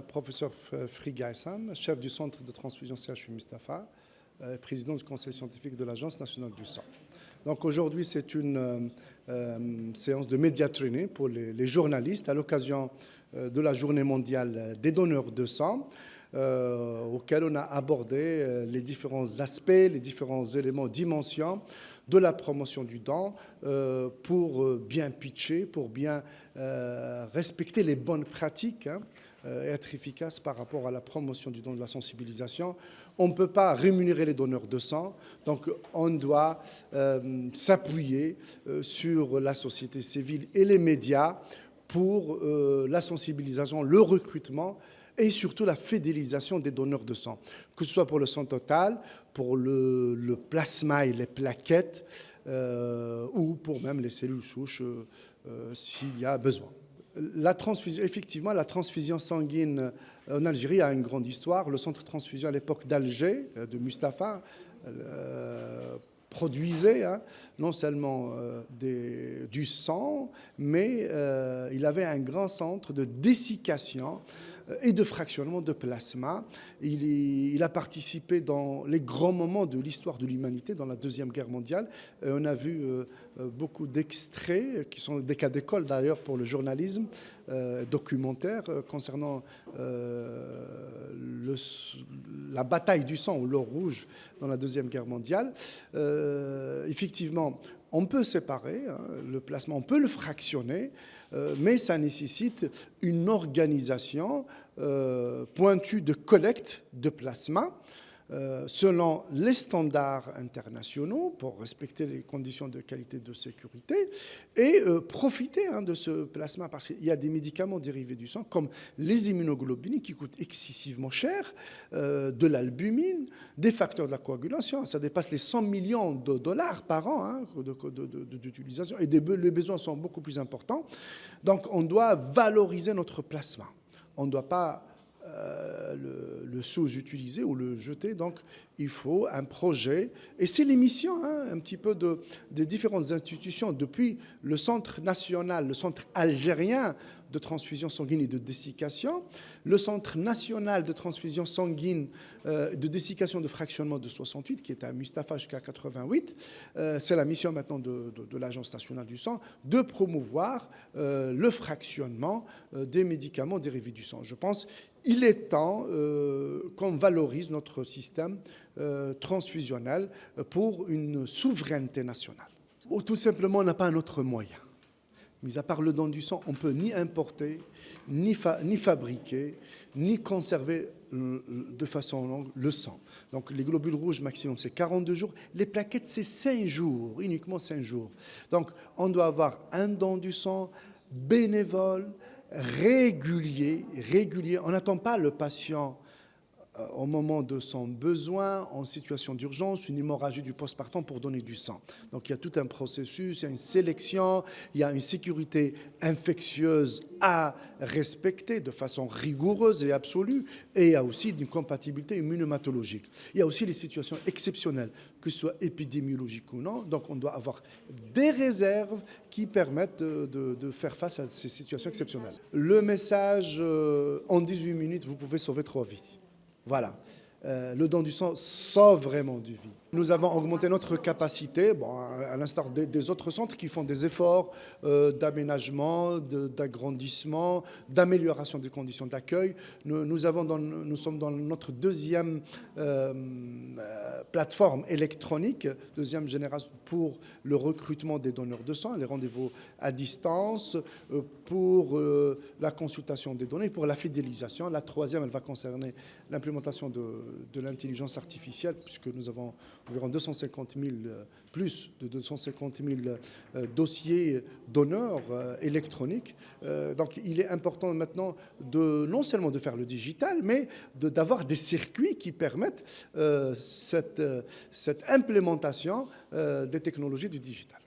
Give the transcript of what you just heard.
Professeur Friga Hassan, chef du centre de transfusion CHU Mustapha, président du conseil scientifique de l'Agence nationale du sang. Donc aujourd'hui, c'est une séance de média training pour les journalistes à l'occasion de la journée mondiale des donneurs de sang, auquel on a abordé les différents aspects, les différents éléments, dimensions de la promotion du don pour bien pitcher, pour bien respecter les bonnes pratiques, et être efficace par rapport à la promotion du don, de la sensibilisation. On ne peut pas rémunérer les donneurs de sang, donc on doit s'appuyer sur la société civile et les médias pour la sensibilisation, le recrutement et surtout la fidélisation des donneurs de sang, que ce soit pour le sang total, pour le plasma et les plaquettes, ou pour même les cellules souches s'il y a besoin. Effectivement, la transfusion sanguine en Algérie a une grande histoire. Le centre de transfusion à l'époque d'Alger, de Mustapha, produisait non seulement du sang, mais il avait un grand centre de dessiccation et de fractionnement de plasma. Il a participé dans les grands moments de l'histoire de l'humanité, dans la Deuxième Guerre mondiale. On a vu beaucoup d'extraits, qui sont des cas d'école d'ailleurs pour le journalisme documentaire, concernant la bataille du sang, ou l'or rouge, dans la Deuxième Guerre mondiale. Effectivement, on peut séparer le plasma, on peut le fractionner, mais ça nécessite une organisation pointue de collecte de plasma selon les standards internationaux pour respecter les conditions de qualité de sécurité et profiter de ce plasma, parce qu'il y a des médicaments dérivés du sang comme les immunoglobulines qui coûtent excessivement cher, de l'albumine, des facteurs de la coagulation, ça dépasse les 100 millions de dollars par an d'utilisation, et les besoins sont beaucoup plus importants. Donc on doit valoriser notre plasma, on ne doit pas le sous-utiliser ou le jeter. Donc il faut un projet, et c'est l'émission un petit peu des différentes institutions, depuis le centre national, le centre algérien de transfusion sanguine et de dessiccation, le centre national de transfusion sanguine, de dessiccation, de fractionnement de 68, qui est à Mustapha jusqu'à 88. C'est la mission maintenant de l'Agence nationale du sang de promouvoir le fractionnement des médicaments dérivés du sang. Je pense qu'il est temps qu'on valorise notre système transfusionnel pour une souveraineté nationale. Ou tout simplement, on n'a pas un autre moyen. Mis à part le don du sang, on ne peut ni importer, ni fabriquer, ni conserver de façon longue le sang. Donc les globules rouges maximum, c'est 42 jours. Les plaquettes, c'est 5 jours, uniquement 5 jours. Donc on doit avoir un don du sang bénévole, régulier. On n'attend pas le patient au moment de son besoin, en situation d'urgence, une hémorragie du postpartum pour donner du sang. Donc il y a tout un processus, il y a une sélection, il y a une sécurité infectieuse à respecter de façon rigoureuse et absolue, et il y a aussi une compatibilité immunomatologique. Il y a aussi les situations exceptionnelles, que ce soit épidémiologiques ou non, donc on doit avoir des réserves qui permettent de faire face à ces situations exceptionnelles. Le message, en 18 minutes, vous pouvez sauver 3 vies. Voilà, le don du sang sauve vraiment du vie. Nous avons augmenté notre capacité, à l'instar des autres centres qui font des efforts d'aménagement, d'agrandissement, d'amélioration des conditions d'accueil. Nous sommes dans notre deuxième plateforme électronique, deuxième génération, pour le recrutement des donneurs de sang, les rendez-vous à distance, pour la consultation des données, pour la fidélisation. La troisième, elle va concerner l'implémentation de l'intelligence artificielle, puisque nous avons environ 250 000, plus de 250 000 dossiers donneurs électroniques. Donc il est important maintenant non seulement de faire le digital, mais d'avoir des circuits qui permettent cette implémentation des technologies du digital.